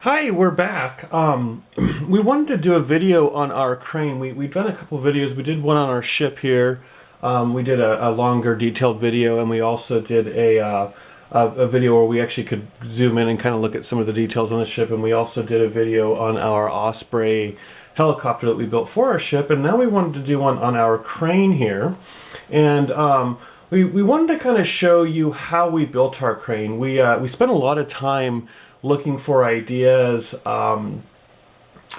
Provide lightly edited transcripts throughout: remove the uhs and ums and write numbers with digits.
Hi, we're back. We wanted to do a video on our crane. We've done a couple videos. We did one on our ship here. We did a longer detailed video, and we also did a video where we actually could zoom in and kind of look at some of the details on the ship. And we also did a video on our Osprey helicopter that we built for our ship. And now we wanted to do one on our crane here. And we wanted to kind of show you how we built our crane. We spent a lot of time looking for ideas and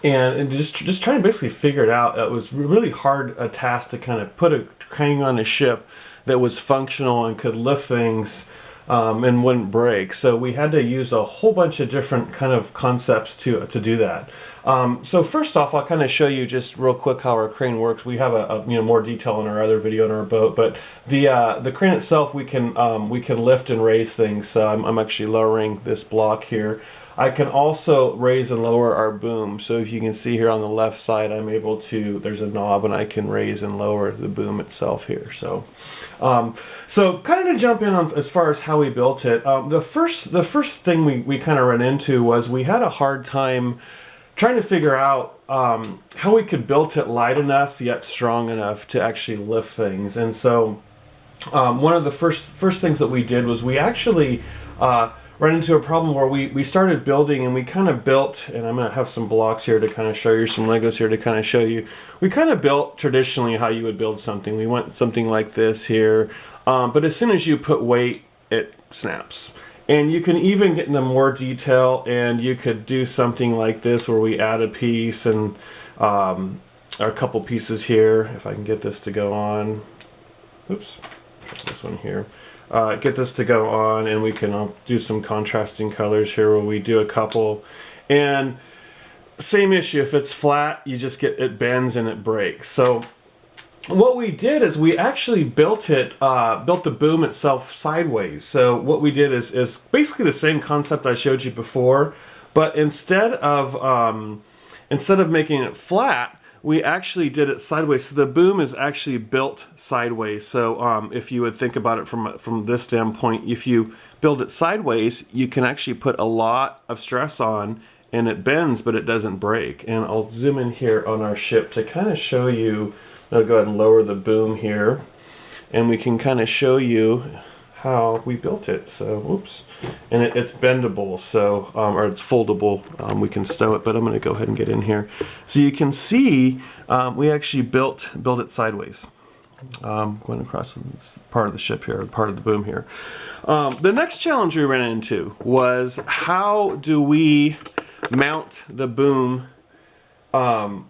just trying to basically figure it out. It was really hard a task to kind of put a crane on a ship that was functional and could lift things and wouldn't break. So we had to use a whole bunch of different kind of concepts to do that. So first off, I'll kind of show you just real quick how our crane works. We have a more detail in our other video on our boat, but the crane itself, we can lift and raise things. So I'm actually lowering this block here. I can also raise and lower our boom. So if you can see here on the left side, I'm able to, there's a knob and I can raise and lower the boom itself here. So kind of to jump in on as far as how we built it, the first thing we kind of ran into was we had a hard time trying to figure out how we could build it light enough yet strong enough to actually lift things. And so one of the first things that we did was we actually ran into a problem where we started building, and we kind of built, and I'm going to have some blocks here to kind of show you, some Legos here to kind of show you. We kind of built traditionally how you would build something. We want something like this here, but as soon as you put weight, it snaps. And you can even get into more detail, and you could do something like this where we add a piece and a couple pieces here. If I can get this to go on, oops, this one here. Get this to go on, and we can do some contrasting colors here where we do a couple. And same issue, if it's flat, you just get, it bends and it breaks. So what we did is we actually built the boom itself sideways. So what we did is basically the same concept I showed you before, but instead of making it flat, we actually did it sideways. So the boom is actually built sideways. So if you would think about it from this standpoint, if you build it sideways, you can actually put a lot of stress on, and it bends, but it doesn't break. And I'll zoom in here on our ship to kind of show you. I'll go ahead and lower the boom here, and we can kind of show you how we built it. So, oops, and it's bendable, so or it's foldable. We can stow it, but I'm going to go ahead and get in here, so you can see we actually built it sideways. Going across this part of the ship here, part of the boom here. The next challenge we ran into was how do we mount the boom,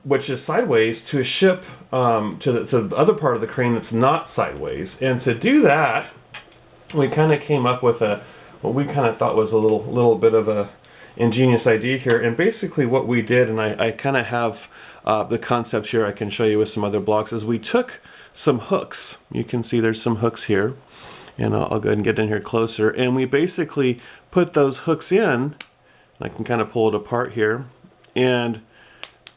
which is sideways, to a ship, to the other part of the crane that's not sideways. And to do that, we kind of came up with what we kind of thought was a little bit of a ingenious idea here. And basically what we did, and I kind of have the concept here I can show you with some other blocks, is we took some hooks. You can see there's some hooks here, and I'll go ahead and get in here closer. And we basically put those hooks in. I can kind of pull it apart here, and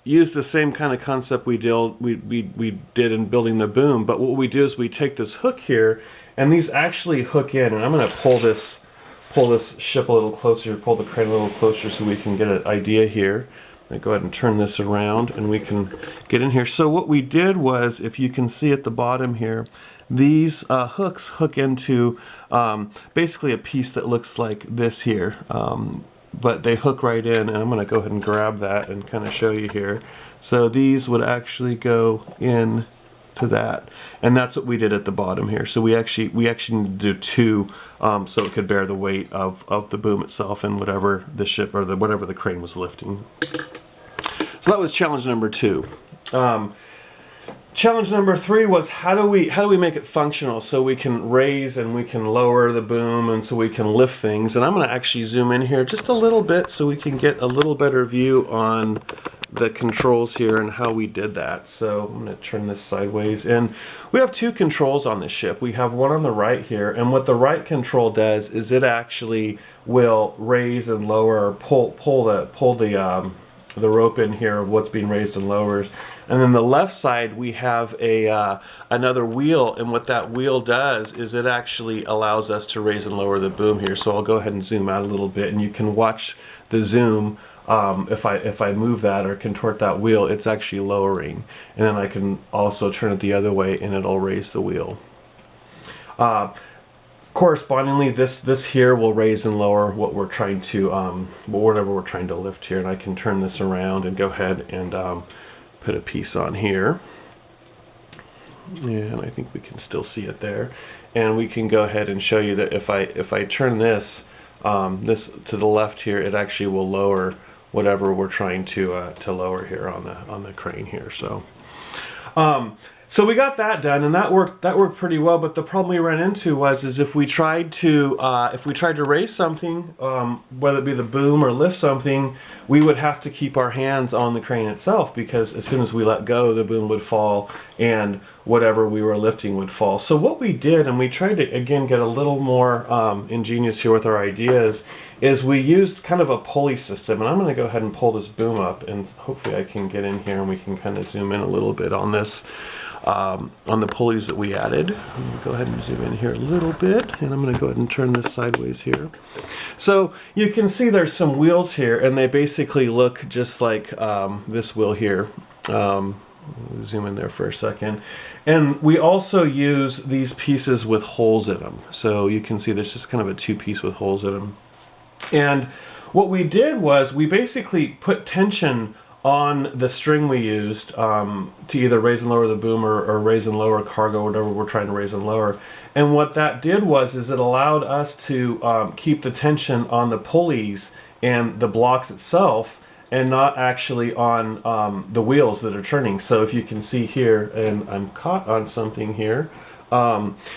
use the same kind of concept we did in building the boom. But what we do is we take this hook here, and these actually hook in. And I'm going to pull this ship a little closer, pull the crane a little closer so we can get an idea here. I'm going to go ahead and turn this around, and we can get in here. So what we did was, if you can see at the bottom here, these hooks hook into basically a piece that looks like this here. But they hook right in, and I'm going to go ahead and grab that and kind of show you here. So these would actually go in to that, and that's what we did at the bottom here. So we actually need to do two, so it could bear the weight of the boom itself and whatever the ship or whatever the crane was lifting. So that was challenge number 2. Challenge number 3 was how do we make it functional so we can raise and we can lower the boom, and so we can lift things. And I'm going to actually zoom in here just a little bit so we can get a little better view on the controls here and how we did that. So I'm going to turn this sideways, and we have 2 controls on this ship. We have one on the right here, and what the right control does is it actually will raise and lower or pull the rope in here of what's being raised and lowered. And then the left side, we have another wheel, and what that wheel does is it actually allows us to raise and lower the boom here. So I'll go ahead and zoom out a little bit, and you can watch the zoom if I move that or contort that wheel, it's actually lowering. And then I can also turn it the other way and it'll raise the wheel. Correspondingly, this here will raise and lower what we're trying to, whatever we're trying to lift here. And I can turn this around and go ahead and put a piece on here. And I think we can still see it there. And we can go ahead and show you that if I turn this this to the left here, it actually will lower whatever we're trying to lower here on the crane here. So so we got that done, and that worked pretty well. But the problem we ran into was if we tried to raise something, whether it be the boom or lift something, we would have to keep our hands on the crane itself, because as soon as we let go, the boom would fall and whatever we were lifting would fall. So what we did, and we tried to again get a little more ingenious here with our ideas, is we used kind of a pulley system. And I'm going to go ahead and pull this boom up, and hopefully I can get in here and we can kind of zoom in a little bit on this. On the pulleys that we added. I'm going to go ahead and zoom in here a little bit, and I'm going to go ahead and turn this sideways here. So you can see there's some wheels here, and they basically look just like this wheel here. Zoom in there for a second. And we also use these pieces with holes in them. So you can see there's just kind of a two-piece with holes in them. And what we did was we basically put tension on the string we used to either raise and lower the boom or raise and lower cargo, whatever we're trying to raise and lower. And what that did is it allowed us to keep the tension on the pulleys and the blocks itself, and not actually on the wheels that are turning. So if you can see here, and I'm caught on something here,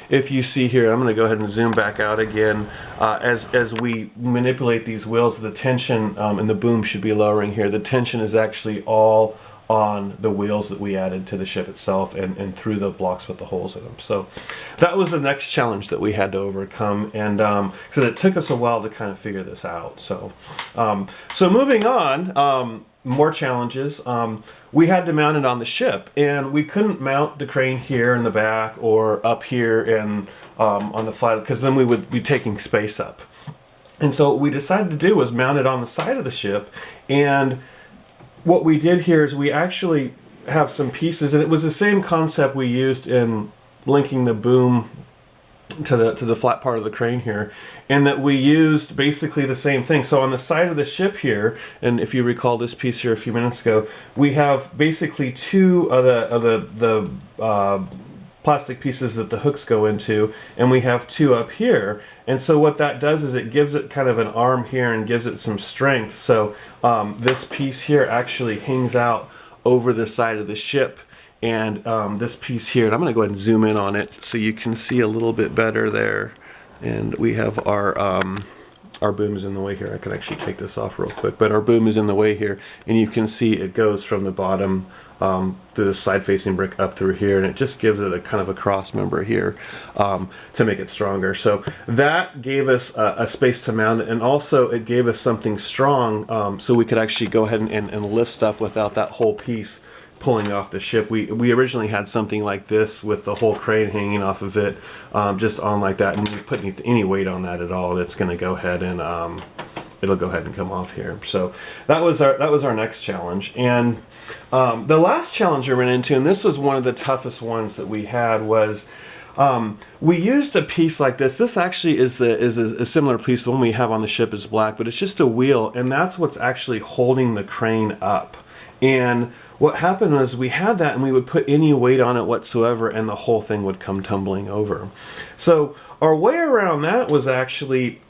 if you see here, I'm going to go ahead and zoom back out again. As we manipulate these wheels, the tension and the boom should be lowering here. The tension is actually all on the wheels that we added to the ship itself and through the blocks with the holes in them. So that was the next challenge that we had to overcome, and so it took us a while to kind of figure this out. So so moving on, more challenges. We had to mount it on the ship, and we couldn't mount the crane here in the back or up here and on the flat, because then we would be taking space up. And so what we decided to do was mount it on the side of the ship. And what we did here is we actually have some pieces, and it was the same concept we used in linking the boom to the flat part of the crane here, and that we used basically the same thing. So on the side of the ship here, and if you recall this piece here a few minutes ago, we have basically two of the plastic pieces that the hooks go into, and we have two up here. And so what that does is it gives it kind of an arm here and gives it some strength. So this piece here actually hangs out over the side of the ship, and this piece here, and I'm going to go ahead and zoom in on it so you can see a little bit better there. And we have our boom is in the way here. I can actually take this off real quick, but our boom is in the way here, and you can see it goes from the bottom through the side-facing brick up through here, and it just gives it a kind of a cross member here to make it stronger. So that gave us a space to mount it, and also it gave us something strong so we could actually go ahead and lift stuff without that whole piece pulling off the ship. We originally had something like this with the whole crane hanging off of it, just on like that, and we put any weight on that at all, and it's going to go ahead and it'll go ahead and come off here. So that was our next challenge. And the last challenge we ran into, and this was one of the toughest ones that we had, was we used a piece like this. This actually is a similar piece. The one we have on the ship is black, but it's just a wheel, and that's what's actually holding the crane up. And what happened was we had that, and we would put any weight on it whatsoever, and the whole thing would come tumbling over. So our way around that was actually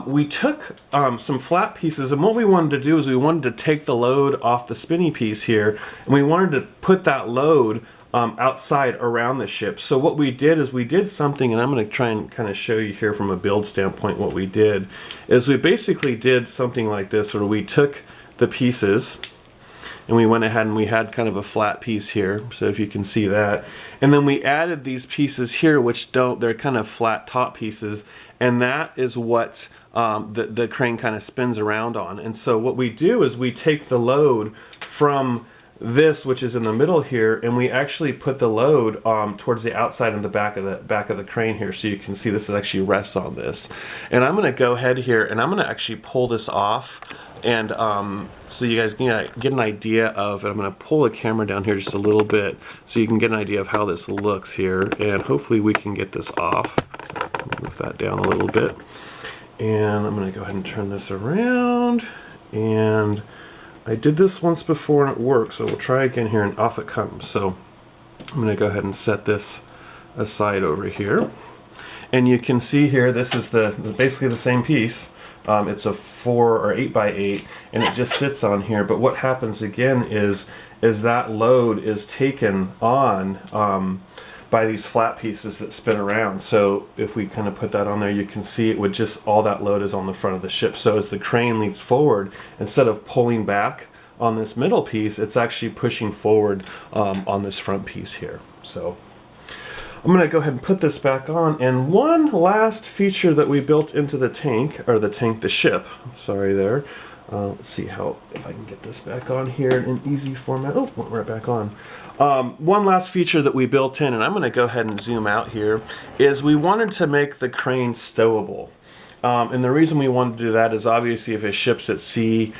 we took some flat pieces, and what we wanted to do is we wanted to take the load off the spinny piece here, and we wanted to put that load outside around the ship. So what we did is we did something, and I'm going to try and kind of show you here from a build standpoint. What we did is we basically did something like this, where we took the pieces, and we went ahead and we had kind of a flat piece here, so if you can see that, and then we added these pieces here, which they're kind of flat top pieces, and that is what the crane kind of spins around on. And so what we do is we take the load from this, which is in the middle here, and we actually put the load towards the outside and the back of the crane here, so you can see this actually rests on this. And I'm going to go ahead here, and I'm going to actually pull this off And so you guys can get an idea of, and I'm going to pull the camera down here just a little bit so you can get an idea of how this looks here, and hopefully we can get this off. Move that down a little bit. And I'm going to go ahead and turn this around, and I did this once before and it worked, so we'll try again here, and off it comes. So I'm going to go ahead and set this aside over here. And you can see here, this is basically the same piece. It's a 4 or 8 by 8, and it just sits on here. But what happens again is that load is taken on by these flat pieces that spin around. So if we kind of put that on there, you can see it would just, all that load is on the front of the ship. So as the crane leads forward, instead of pulling back on this middle piece, it's actually pushing forward on this front piece here. So I'm going to go ahead and put this back on. And one last feature that we built into the tank, or the ship, sorry there. Let's see if I can get this back on here in easy format. Oh, went right back on. One last feature that we built in, and I'm going to go ahead and zoom out here, is we wanted to make the crane stowable. And the reason we wanted to do that is obviously if a ship's at sea,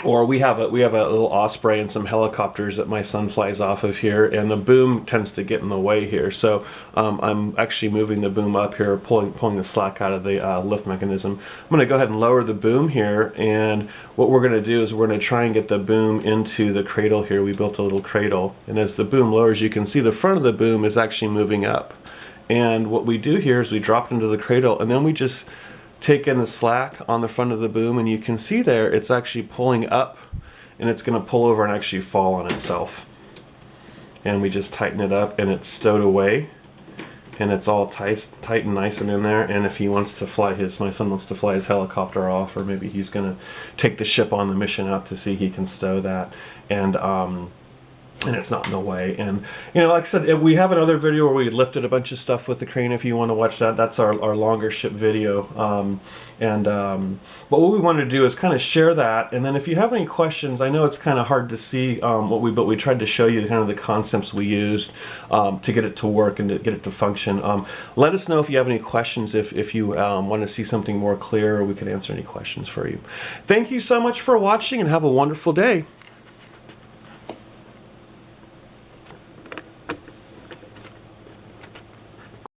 or we have a little Osprey and some helicopters that my son flies off of here, and the boom tends to get in the way here. So I'm actually moving the boom up here, pulling the slack out of the lift mechanism. I'm going to go ahead and lower the boom here, and what we're going to do is we're going to try and get the boom into the cradle here. We built a little cradle, and as the boom lowers, you can see the front of the boom is actually moving up. And what we do here is we drop it into the cradle, and then we just take in the slack on the front of the boom, and you can see there it's actually pulling up, and it's going to pull over and actually fall on itself. And we just tighten it up, and it's stowed away, and it's all tight and nice and in there. And if he wants to fly my son wants to fly his helicopter off, or maybe he's going to take the ship on the mission out to sea, he can stow that. And it's not in the way. And like I said, we have another video where we lifted a bunch of stuff with the crane. If you want to watch that, that's our longer ship video. But what we wanted to do is kind of share that. And then if you have any questions, I know it's kind of hard to see but we tried to show you kind of the concepts we used to get it to work and to get it to function. Let us know if you have any questions, if you want to see something more clear, or we could answer any questions for you. Thank you so much for watching, and have a wonderful day.